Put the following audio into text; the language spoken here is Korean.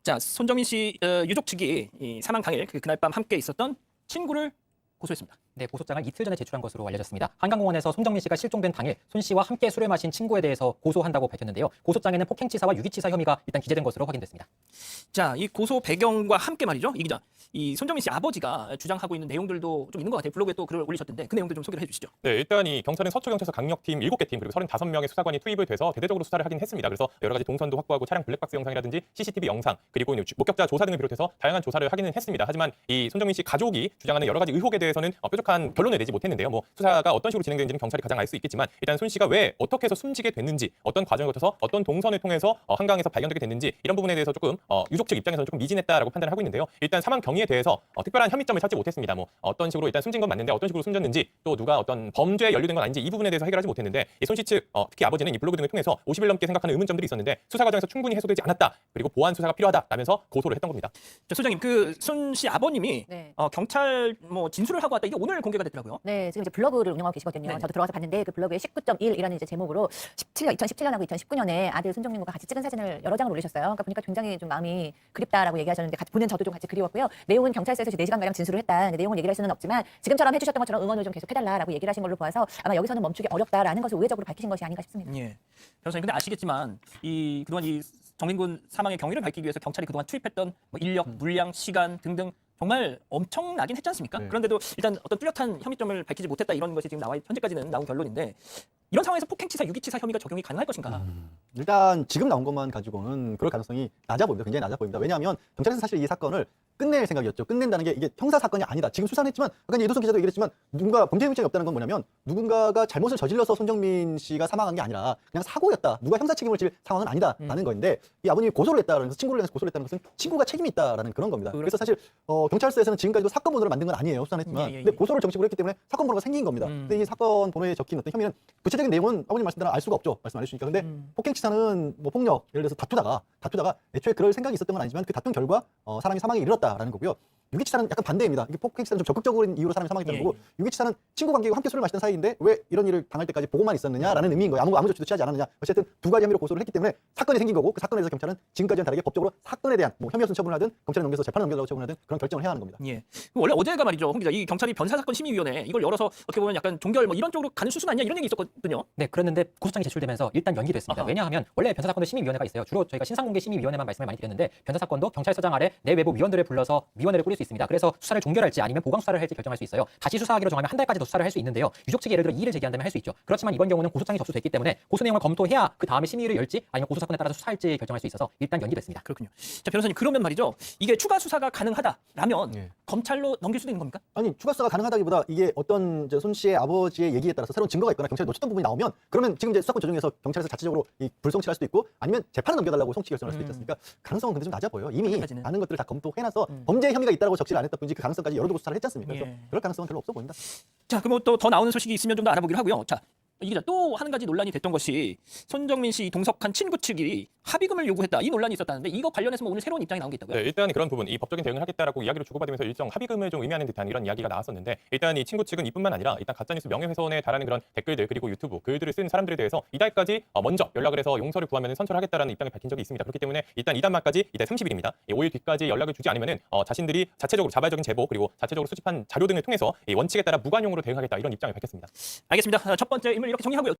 자, 손정민 씨 유족 측이 이 사망 당일 그날 밤 함께 있었던 친구를 고소했습니다. 네, 고소장을 이틀 전에 제출한 것으로 알려졌습니다. 한강공원에서 손정민 씨가 실종된 당일 손 씨와 함께 술을 마신 친구에 대해서 고소한다고 밝혔는데요. 고소장에는 폭행치사와 유기치사 혐의가 일단 기재된 것으로 확인됐습니다. 자, 이 고소 배경과 함께 말이죠. 이 기자, 이 손정민 씨 아버지가 주장하고 있는 내용들도 좀 있는 것 같아요. 블로그에 또 글을 올리셨던데 그 내용들 좀 소개를 해주시죠. 네, 일단 이 경찰은 서초경찰서 강력팀 7개 팀 그리고 35명의 수사관이 투입을 돼서 대대적으로 수사를 하긴 했습니다. 그래서 여러 가지 동선도 확보하고 차량 블랙박스 영상이라든지 CCTV 영상 그리고 목격자 조사 등을 비롯해서 다양한 조사를 하기는 했습니다. 하지만 이 손정민 씨 가족이 주장하는 여러 가지 의혹에 대해서는 뾰족한 결론을 내지 못했는데요. 뭐 수사가 어떤 식으로 진행되는지는 경찰이 가장 알 수 있겠지만 일단 손 씨가 왜 어떻게 해서 숨지게 됐는지 어떤 과정을 거쳐서 어떤 동선을 통해서 한강에서 발견되게 됐는지 이런 부분에 대해서 조금 유족 측 입장에서는 조금 미진했다라고 판단을 하고 있는데요. 일단 사망 경위에 대해서 특별한 혐의점을 찾지 못했습니다. 뭐 어떤 식으로 일단 숨진 건 맞는데 어떤 식으로 숨졌는지 또 누가 어떤 범죄에 연루된 건 아닌지 이 부분에 대해서 해결하지 못했는데 이 손 씨 측 특히 아버지는 이 블로그 등을 통해서 50일 넘게 생각하는 의문점들이 있었는데 수사 과정에서 충분히 해소되지 않았다. 그리고 보완 수사가 필요하다라면서 고소를 했던 겁니다. 자, 소장님, 그 손 씨 아버님이 네. 경찰 뭐 진술을 하고 왔다. 이게 오늘 공개가 됐더라고요. 네, 지금 이제 블로그를 운영하고 계시거든요. 네. 저도 들어가서 봤는데 그 블로그에 19.1이라는 이제 제목으로 2017년하고 2019년에 아들 손정민 군과 같이 찍은 사진을 여러 장을 올리셨어요. 그러니까 보니까 굉장히 좀 마음이 그립다라고 얘기하셨는데 같이 보는 저도 좀 같이 그리웠고요. 내용은 경찰서에서 4시간가량 진술을 했다. 내용은 얘기를 할 수는 없지만 지금처럼 해주셨던 것처럼 응원을 좀 계속 해달라라고 얘기를 하신 걸로 보아서 아마 여기서는 멈추기 어렵다라는 것을 우회적으로 밝히신 것이 아닌가 싶습니다. 예. 변호사님, 근데 아시겠지만 이 그동안 이 정민군 사망의 경위를 밝히기 위해서 경찰이 그동안 투입했던 뭐 인력, 물량, 시간 등등 정말 엄청나긴 했지 않습니까? 네. 그런데도 일단 어떤 뚜렷한 혐의점을 밝히지 못했다 이런 것이 지금 현재까지는 나온 결론인데 이런 상황에서 폭행치사, 유기치사 혐의가 적용이 가능할 것인가? 일단 지금 나온 것만 가지고는 그럴 가능성이 낮아 보입니다. 굉장히 낮아 보입니다. 왜냐하면 경찰에서 사실 이 사건을 끝낼 생각이었죠. 끝낸다는 게 이게 형사 사건이 아니다. 지금 수사는 했지만 아까 이제 이도son 기자도 얘기했지만 누군가 범죄 혐의점이 없다는 건 뭐냐면 누군가가 잘못을 저질러서 손정민 씨가 사망한 게 아니라 그냥 사고였다. 누가 형사 책임을 질 상황은 아니다라는 건데 이 아버님이 고소를 했다는 것은 친구를 해서 고소를 했다는 것은 친구가 책임이 있다라는 그런 겁니다. 그래서 사실 경찰서에서는 지금까지도 사건 번호를 만든 건 아니에요. 수사는 했지만 근데 고소를 정식으로 했기 때문에 사건 번호가 생긴 겁니다. 근데 이 사건 번호에 적힌 어떤 혐의는 구체적인 내용은 아버님 말씀대로 알 수가 없죠. 말씀 안 해주시니까. 근데 폭행치사는 뭐 폭력, 예를 들어서 다투다가 애초에 그럴 생각이 있었던 건 아니지만 그 다툰 결과 사람이 사망에 이르렀다라는 거고요. 유기치사는 약간 반대입니다. 이게 폭행치사는 좀 적극적인 이유로 사람이 사망했다는 거고 유기치사는 친구 관계고 함께 술을 마시던 사이인데 왜 이런 일을 당할 때까지 보고만 있었느냐라는 의미인 거예요. 아무 조치도 취하지 않았느냐. 어쨌든 두 가지 혐의로 고소를 했기 때문에 사건이 생긴 거고 그 사건에 대해서 경찰은 지금까지는 다르게 법적으로 사건에 대한 뭐 혐의 없음 처분을 하든 경찰에 넘겨서 재판을 넘겨달라고 처분을 하든 그런 결정을 해야 하는 겁니다. 예. 원래 어제가 말이죠, 홍 기자, 이 경찰이 변사사건 심의위원회 이걸 열어서 어떻게 보면 약간 종결 뭐 이런 쪽으로 가는 수순 아니냐 이런 얘기 있었거든요. 네, 그랬는데 고소장이 제출되면서 일단 연기됐습니다. 아하. 왜냐하면 원래 변사사건도 심의위원회가 있어요. 주로 저희가 신상공개 심의위원회만 말씀을 많이 드렸는데 변사사건도 경찰서장 아래 내외부 위원들을 불러서 위원회를 꾸릴 수 있습니다. 그래서 수사를 종결할지 아니면 보강 수사를 할지 결정할 수 있어요. 다시 수사하기로 정하면 한 달까지 더 수사를 할 수 있는데요. 유족 측이 예를 들어 이의를 제기한다면 할 수 있죠. 그렇지만 이번 경우는 고소장이 접수됐기 때문에 고소 내용을 검토해야 그 다음에 심의를 열지 아니면 고소 사건에 따라서 수사할지 결정할 수 있어서 일단 연기됐습니다. 그렇군요. 자, 변호사님, 그러면 말이죠, 이게 추가 수사가 가능하다라면 예. 검찰로 넘길 수도 있는 겁니까? 아니 추가 수사가 가능하다기보다 이게 어떤 손 씨의 아버지의 얘기에 따라서 새로운 증거가 있거나 경찰이 놓쳤던 부분이 나오면 그러면 지금 이제 수사권 조정에서 경찰에서 자체적으로 이 불송치를 할 수도 있고 아니면 재판을 넘겨달라고 송치 결정을 할 수도 있지 않습니까? 가능성은 근데 좀 낮아 보여요. 이미 아직까지는. 많은 것들을 다 검토해놔서 범죄 혐의가 있다고 적시를 안 했다 뿐이지 그 가능성까지 열어두고 수사를 했지 않습니까? 그래서 예. 그럴 가능성은 별로 없어 보인다. 자, 그럼 또 더 나오는 소식이 있으면 좀 더 알아보기로 하고요. 자, 이 기자, 또 한 가지 논란이 됐던 것이 손정민 씨 동석한 친구 측이 합의금을 요구했다, 이 논란이 있었다는데 이거 관련해서 뭐 오늘 새로운 입장이 나온 게 있다고요? 네, 일단 그런 부분, 이 법적인 대응을 하겠다라고 이야기를 주고받으면서 일정 합의금을 좀 의미하는 듯한 이런 이야기가 나왔었는데 일단 이 친구 측은 이뿐만 아니라 일단 가짜뉴스 명예훼손에 달하는 그런 댓글들 그리고 유튜브 글들을 쓴 사람들에 대해서 이달까지 먼저 연락을 해서 용서를 구하면 선처하겠다라는 입장을 밝힌 적이 있습니다. 그렇기 때문에 일단 이달말까지 이달 30일입니다. 5일 뒤까지 연락을 주지 않으면은 자신들이 자체적으로 자발적인 제보 그리고 자체적으로 수집한 자료 등을 통해서 이 원칙에 따라 무관용으로 대응하겠다 이런 입장을 밝혔습니다. 알겠습니다. 첫 번째 인물 이렇게 정리하고요.